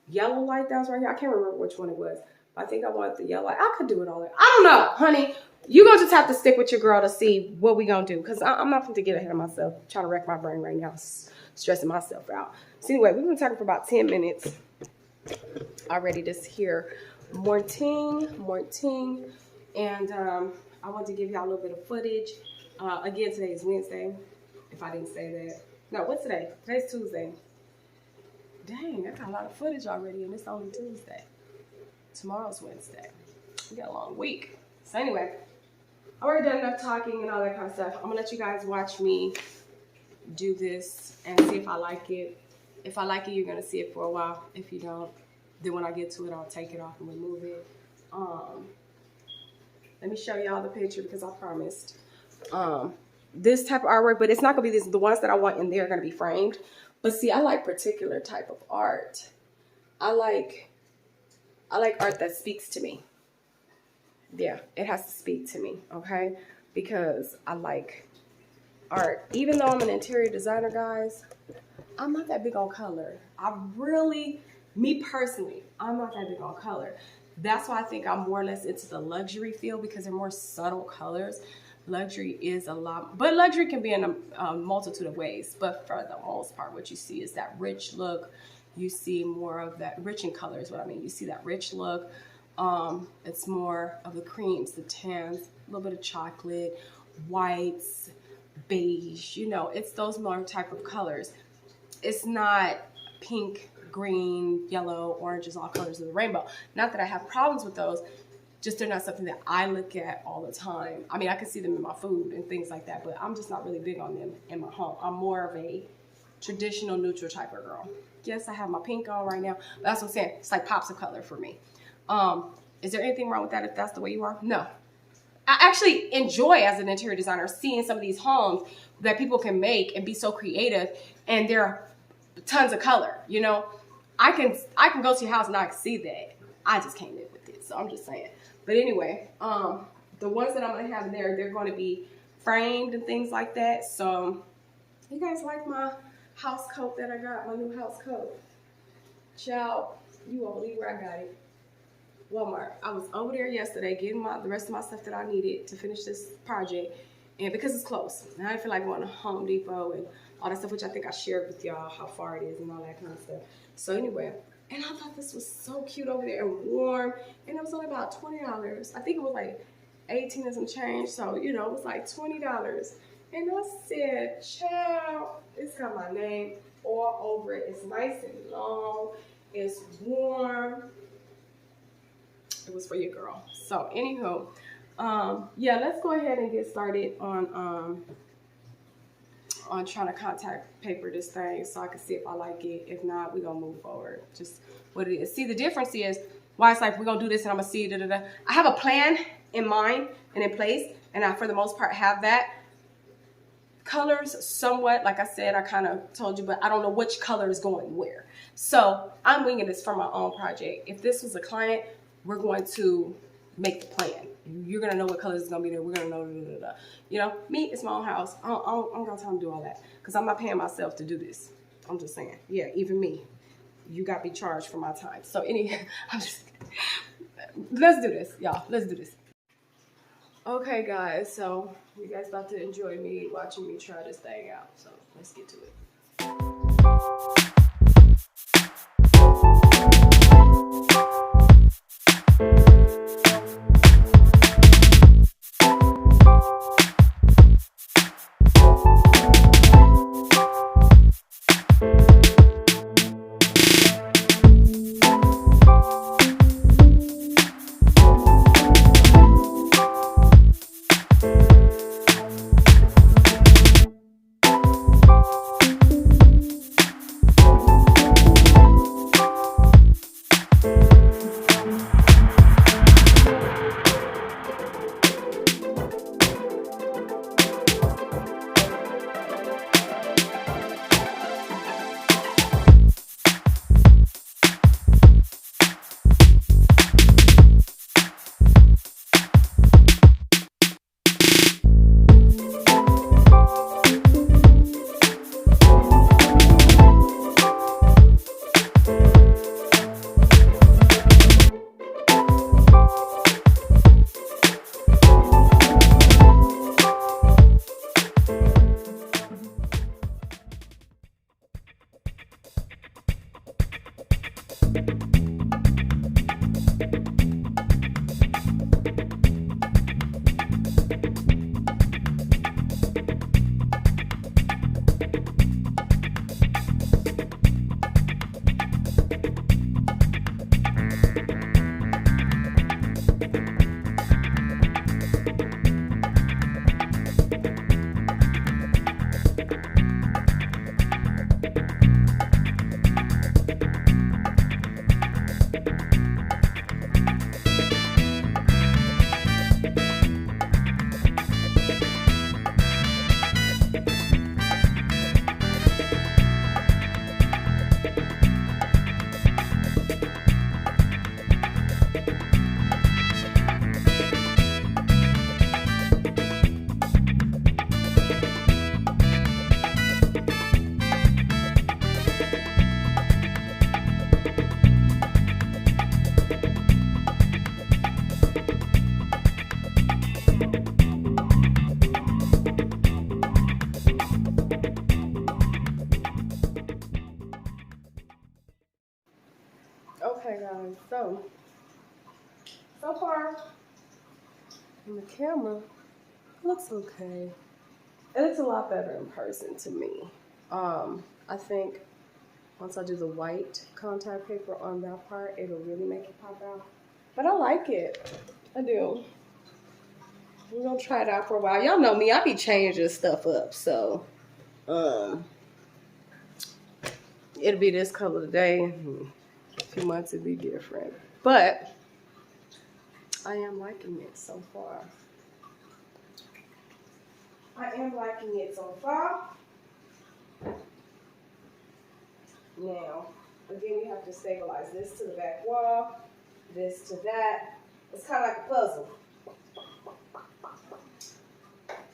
Speaker 1: yellow light that was right here. I can't remember which one it was, but I think I want the yellow light. I could do it all there. I don't know, honey. You gonna just have to stick with your girl to see what we gonna do, because I'm not going to get ahead of myself, trying to wreck my brain right now, stressing myself out. So anyway, we've been talking for about 10 minutes already. This here morning, and I want to give y'all a little bit of footage. Again, today is Wednesday, if I didn't say that. No, what's today? Today's Tuesday. Dang, I got a lot of footage already, and it's only Tuesday. Tomorrow's Wednesday. We got a long week. So anyway, I already done enough talking and all that kind of stuff. I'm gonna let you guys watch me do this and see if I like it. If I like it, you're gonna see it for a while. If you don't, then when I get to it, I'll take it off and remove it. Let me show y'all the picture, because I promised. This type of artwork, but it's not gonna be this. The ones that I want in there are gonna be framed. But see, I like particular type of art. I like art that speaks to me. Yeah, it has to speak to me, okay? Because I like art. Even though I'm an interior designer, guys, I'm not that big on color. Me personally, I'm not that big on color. That's why I think I'm more or less into the luxury field, because they're more subtle colors. Luxury is a lot, but luxury can be in a multitude of ways. But for the most part, what you see is that rich look. You see more of that rich in color is what I mean. You see that rich look. It's more of the creams, the tans, a little bit of chocolate, whites, beige. You know, it's those more type of colors. It's not pink, green, yellow, oranges, all colors of the rainbow. Not that I have problems with those. Just they're not something that I look at all the time. I mean, I can see them in my food and things like that, but I'm just not really big on them in my home. I'm more of a traditional neutral type of girl. Yes, I have my pink on right now, but that's what I'm saying. It's like pops of color for me. Is there anything wrong with that if that's the way you are? No. I actually enjoy, as an interior designer, seeing some of these homes that people can make and be so creative, and there are tons of color, you know? I can go to your house and I can see that. I just can't live with it, so I'm just saying. But anyway, the ones that I'm going to have in there, they're going to be framed and things like that. So you guys like my house coat that I got, my new house coat? Child, you won't believe where I got it. Walmart. I was over there yesterday getting the rest of my stuff that I needed to finish this project. And because it's close, and I didn't feel like going to Home Depot and all that stuff, which I think I shared with y'all how far it is and all that kind of stuff. So anyway, and I thought this was so cute over there and warm, and it was only about $20. I think it was like 18 and some change, so you know, it was like $20. And I said, child, it's got my name all over it. It's nice and long. It's warm. It was for your girl. So anywho, yeah, let's go ahead and get started on trying to contact paper this thing so I can see if I like it. If not, we're gonna move forward. Just what it is. See, the difference is why it's like we're gonna do this and I'm gonna see da da da. I have a plan in mind and in place, and I for the most part have that. Colors somewhat, like I said, I kind of told you, but I don't know which color is going where. So I'm winging this for my own project. If this was a client, we're going to make the plan. You're gonna know what colors is gonna be there. We're gonna know, da, da, da. You know, me, it's my own house. I don't got time to do all that because I'm not paying myself to do this. I'm just saying, yeah, even me, you got to be charged for my time. So let's do this, y'all. Let's do this. Okay, guys. So you guys about to enjoy me watching me try this thing out. So let's get to it. Okay, guys, so far on the camera, it looks okay. It looks a lot better in person to me. I think once I do the white contact paper on that part, it'll really make it pop out. But I like it. I do. We're gonna try it out for a while. Y'all know me, I be changing stuff up, so it'll be this color today. A few months it'll be different. But I am liking it so far. Now, again, you have to stabilize this to the back wall, this to that. It's kind of like a puzzle.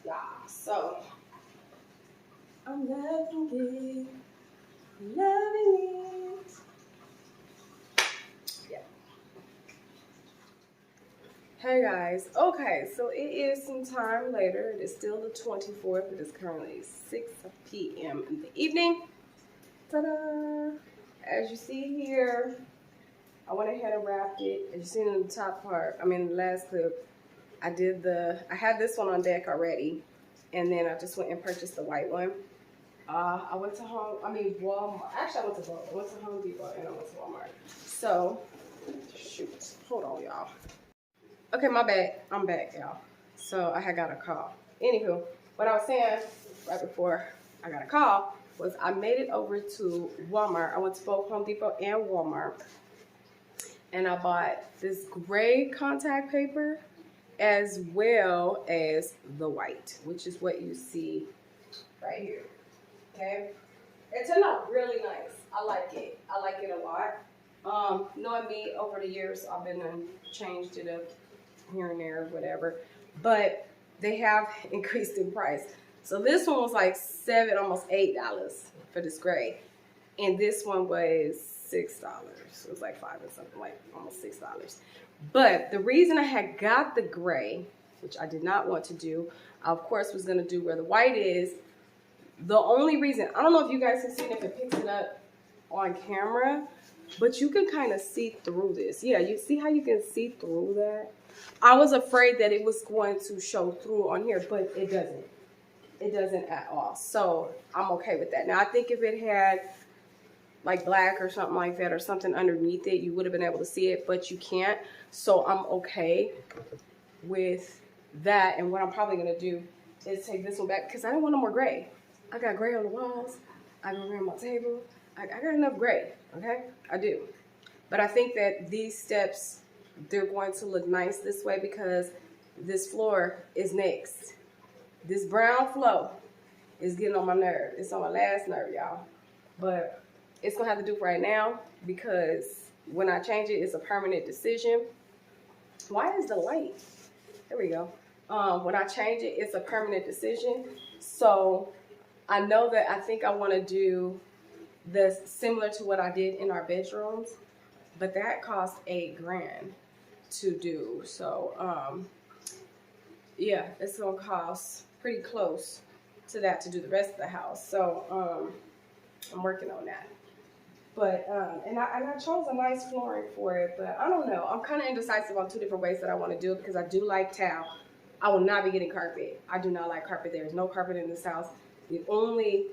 Speaker 1: Yeah, so I'm loving it. Yeah. Hey guys, okay, so it is some time later. It is still the 24th. It is currently 6 p.m. in the evening. Ta-da! As you see here, I went ahead and wrapped it. As you seen in the top part, the last clip, I had this one on deck already. And then I just went and purchased the white one. I went to Walmart. Actually, I went to both. I went to Home Depot and I went to Walmart. So, shoot. Hold on, y'all. Okay, my bad. I'm back, y'all. So, I had got a call. Anywho, what I was saying right before I got a call was I made it over to Walmart. I went to both Home Depot and Walmart. And I bought this gray contact paper as well as the white, which is what you see right here. Okay, it turned out really nice. I like it. I like it a lot. Knowing me over the years, I've been and changed it up here and there, whatever. But they have increased in price. So this one was like $7, almost $8 for this gray, and this one was $6. It was like $5 or something, like almost $6. But the reason I had got the gray, which I did not want to do, I of course was going to do where the white is. The only reason, I don't know if you guys can see it, if it picks it up on camera, but you can kind of see through this. Yeah, you see how you can see through that? I was afraid that it was going to show through on here, but it doesn't. It doesn't at all. So I'm okay with that. Now, I think if it had like black or something like that or something underneath it, you would have been able to see it, but you can't. So I'm okay with that. And what I'm probably going to do is take this one back because I don't want no more gray. I got gray on the walls. I got gray on my table. I got enough gray, okay? I do. But I think that these steps, they're going to look nice this way because this floor is next. This brown flow is getting on my nerve. It's on my last nerve, y'all. But it's going to have to do for right now because when I change it, it's a permanent decision. Why is the light? There we go. When I change it, it's a permanent decision. So I know that I think I want to do this similar to what I did in our bedrooms, but that cost $8,000 to do. So, yeah, it's going to cost pretty close to that to do the rest of the house. So, I'm working on that. But, and I chose a nice flooring for it, but I don't know. I'm kind of indecisive on two different ways that I want to do it because I do like tile. I will not be getting carpet. I do not like carpet. There is no carpet in this house. The only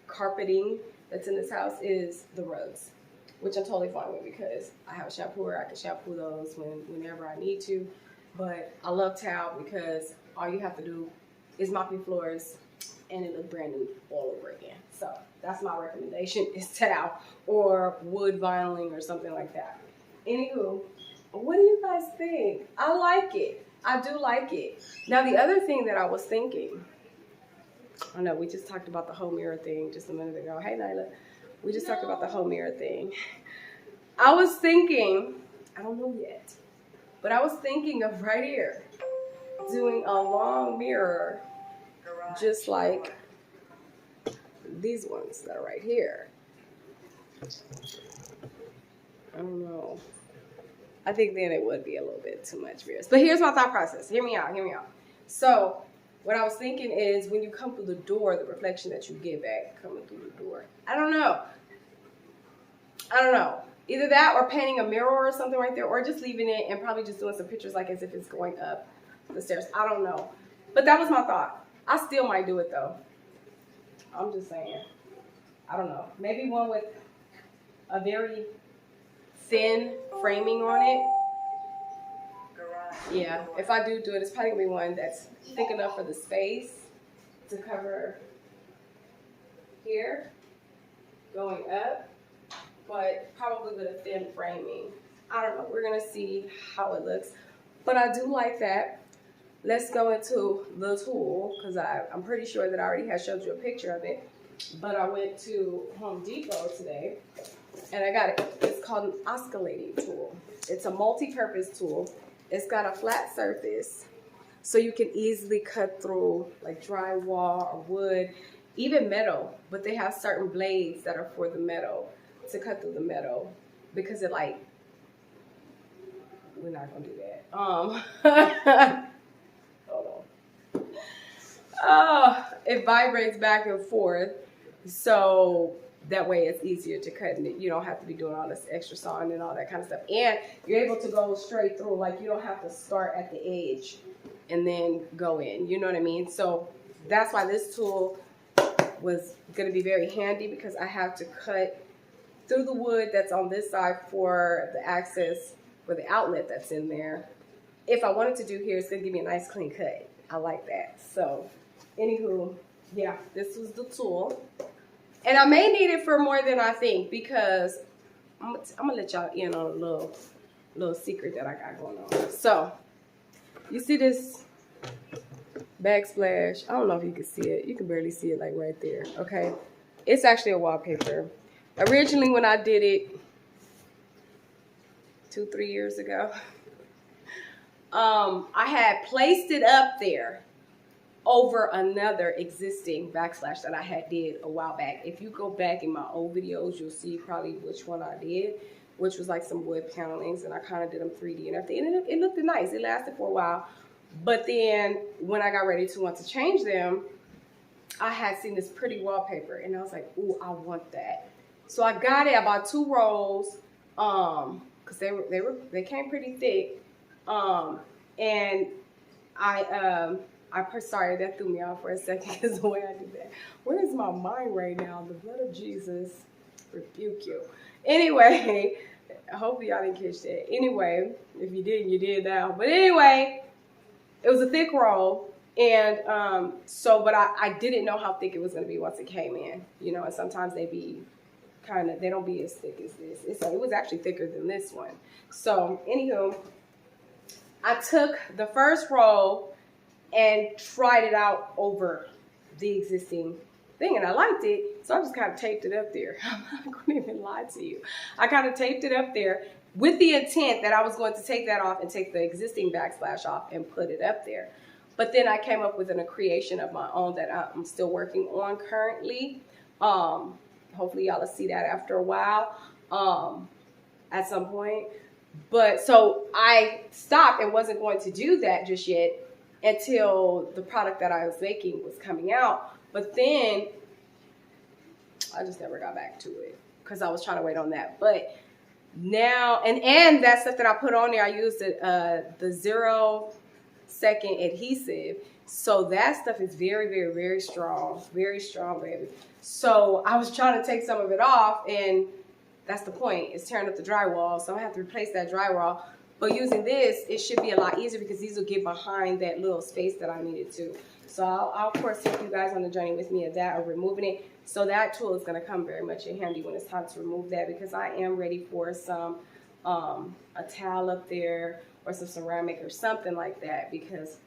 Speaker 1: carpeting that's in this house is the rugs, which I'm totally fine with because I have a shampooer. I can shampoo those whenever I need to. But I love tile because all you have to do is mop your floors and it looks brand new all over again. So that's my recommendation is tile or wood vinyling or something like that. Anywho, what do you guys think? I like it. I do like it. Now the other thing that I was thinking, I know we just talked about the whole mirror thing just a minute ago. Hey Nyla, we just talked about the whole mirror thing. I was thinking, I don't know yet, but I was thinking of right here doing a long mirror just like these ones that are right here. I don't know. I think then it would be a little bit too much mirrors. But here's my thought process. Hear me out. Hear me out. So what I was thinking is when you come through the door, the reflection that you get back coming through the door. I don't know. I don't know. Either that or painting a mirror or something right there, or just leaving it and probably just doing some pictures like as if it's going up the stairs. I don't know. But that was my thought. I still might do it though. I'm just saying. I don't know. Maybe one with a very thin framing on it. Yeah, if I do it, it's probably going to be one that's thick enough for the space to cover here, going up, but probably with a thin framing. I don't know. We're going to see how it looks. But I do like that. Let's go into the tool, because I'm pretty sure that I already had showed you a picture of it. But I went to Home Depot today, and I got it. It's called an oscillating tool. It's a multi-purpose tool. It's got a flat surface, so you can easily cut through like drywall or wood, even metal. But they have certain blades that are for the metal, to cut through the metal, because it like, we're not gonna do that. Hold on. Oh, it vibrates back and forth, so that way it's easier to cut, and you don't have to be doing all this extra sawing and all that kind of stuff. And you're able to go straight through, like you don't have to start at the edge and then go in, you know what I mean? So that's why this tool was going to be very handy, because I have to cut through the wood that's on this side for the access for the outlet that's in there. If I wanted to do here, it's going to give me a nice clean cut. I like that. So, anywho, yeah, this was the tool. And I may need it for more than I think, because I'm going to let y'all in on a little secret that I got going on. So, you see this backsplash? I don't know if you can see it. You can barely see it, like right there, okay? It's actually a wallpaper. Originally, when I did it 2-3 years ago, I had placed it up there over another existing backsplash that I had did a while back. If you go back in my old videos, you'll see probably which one I did, which was like some wood panelings, and I kind of did them 3D and everything. And it looked nice. It lasted for a while. But then when I got ready to want to change them, I had seen this pretty wallpaper, and I was like, ooh, I want that. So I got it. I bought 2 rolls, because they came pretty thick. And sorry, that threw me off for a second, because the way I did that. Where is my mind right now? The blood of Jesus rebuke you. Anyway, hopefully y'all didn't catch that. Anyway, if you didn't, you did now. But anyway, it was a thick roll. And but I didn't know how thick it was going to be once it came in. You know, and sometimes they don't be as thick as this. It was actually thicker than this one. So, anywho, I took the first roll and tried it out over the existing thing, and I liked it, so I just kind of taped it up there. I'm not going to even lie to you. I kind of taped it up there with the intent that I was going to take that off and take the existing backsplash off and put it up there. But then I came up with a creation of my own that I'm still working on currently. Hopefully y'all will see that after a while, at some point. But so I stopped and wasn't going to do that just yet until the product that I was making was coming out. But then I just never got back to it because I was trying to wait on that. But now, and that stuff that I put on there, I used the 0-second adhesive. So that stuff is very, very, very strong, baby. So I was trying to take some of it off, and that's the point. It's tearing up the drywall, so I have to replace that drywall. But using this, it should be a lot easier because these will get behind that little space that I needed to. So I'll of course take you guys on the journey with me of that, or removing it. So that tool is going to come very much in handy when it's time to remove that, because I am ready for some a towel up there or some ceramic or something like that, because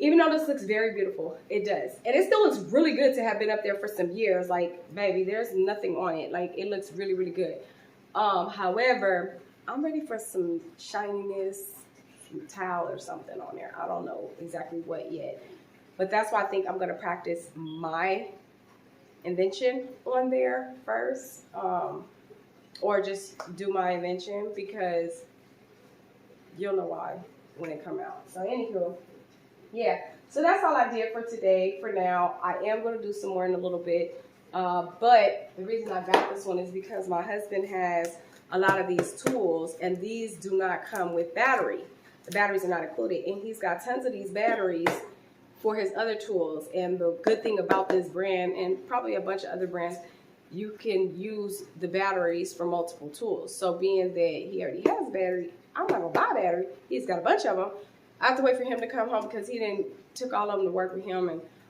Speaker 1: even though this looks very beautiful, it does. And it still looks really good to have been up there for some years. Like, baby, there's nothing on it. Like, it looks really, really good. However, I'm ready for some shininess, some towel or something on there. I don't know exactly what yet. But that's why I think I'm going to practice my invention on there first. Or just do my invention, because you'll know why when it come out. So, anywho. Yeah, so that's all I did for today, for now. I am going to do some more in a little bit. But the reason I got this one is because my husband has a lot of these tools, and these do not come with battery. The batteries are not included. And he's got tons of these batteries for his other tools. And the good thing about this brand, and probably a bunch of other brands, you can use the batteries for multiple tools. So being that he already has a battery, I'm not going to buy a battery. He's got a bunch of them. I have to wait for him to come home because he took all of them to work with him,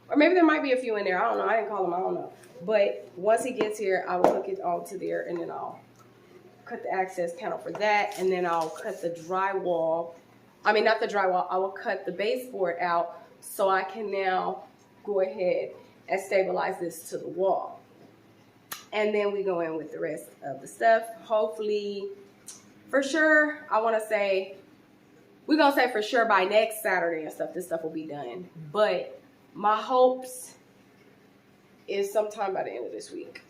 Speaker 1: or maybe there might be a few in there. I don't know. I didn't call him. I don't know. But once he gets here, I will hook it all to there, and then I'll cut the access panel for that, and then I'll cut the drywall. I mean, not the drywall. I will cut the baseboard out so I can now go ahead and stabilize this to the wall. And then we go in with the rest of the stuff. Hopefully, for sure, we're going to say for sure by next Saturday and stuff, this stuff will be done. But my hopes is sometime by the end of this week.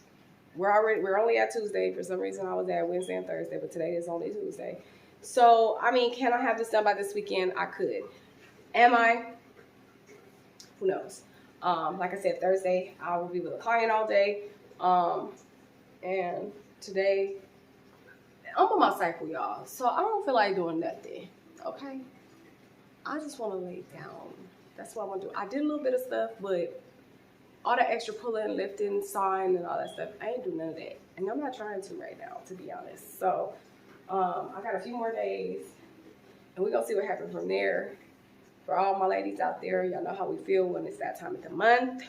Speaker 1: We're only at Tuesday. For some reason, I was at Wednesday and Thursday, but today is only Tuesday. So, I mean, can I have this done by this weekend? I could. Am I? Who knows? Like I said, Thursday, I will be with a client all day. And today, I'm on my cycle, y'all. So, I don't feel like doing nothing. Okay, I just want to lay down That's what I want to do. I did a little bit of stuff, but all that extra pulling, lifting, sawing, and all that stuff, I ain't do none of that. And I'm not trying to right now, to be honest. So I got a few more days, and we're going to see what happens from there. For all my ladies out there, y'all know how we feel when it's that time of the month.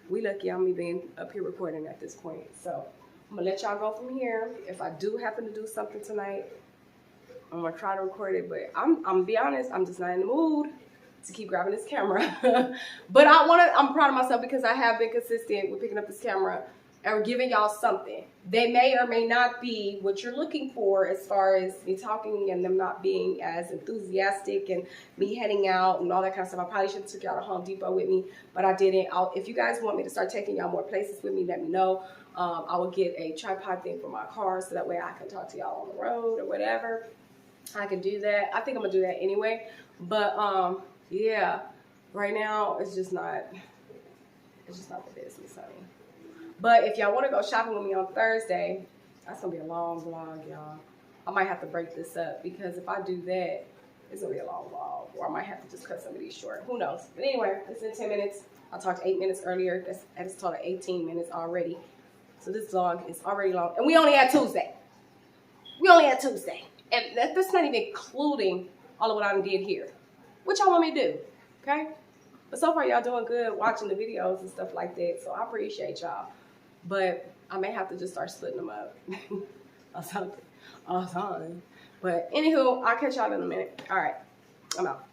Speaker 1: We lucky I'm even up here recording at this point. So I'm going to let y'all go from here. If I do happen to do something tonight, I'm going to try to record it. But I'm going to be honest, I'm just not in the mood to keep grabbing this camera. But I'm proud of myself because I have been consistent with picking up this camera and giving y'all something. They may or may not be what you're looking for as far as me talking and them not being as enthusiastic and me heading out and all that kind of stuff. I probably should have took y'all to Home Depot with me, but I didn't. If you guys want me to start taking y'all more places with me, let me know. I will get a tripod thing for my car so that way I can talk to y'all on the road or whatever. I can do that. I think I'm gonna do that anyway. But yeah, right now it's just not the business, honey. But if y'all want to go shopping with me on Thursday, that's going to be a long vlog, y'all. I might have to break this up because if I do that, it's going to be a long vlog. Or I might have to just cut some of these short. Who knows? But anyway, it's in 10 minutes. I talked 8 minutes earlier. That's total 18 minutes already. So this vlog is already long. And we only had Tuesday. And that's not even including all of what I did here. What y'all want me to do? Okay? But so far, y'all doing good watching the videos and stuff like that. So I appreciate y'all. But I may have to just start splitting them up or something. But anywho, I'll catch y'all in a minute. All right, I'm out.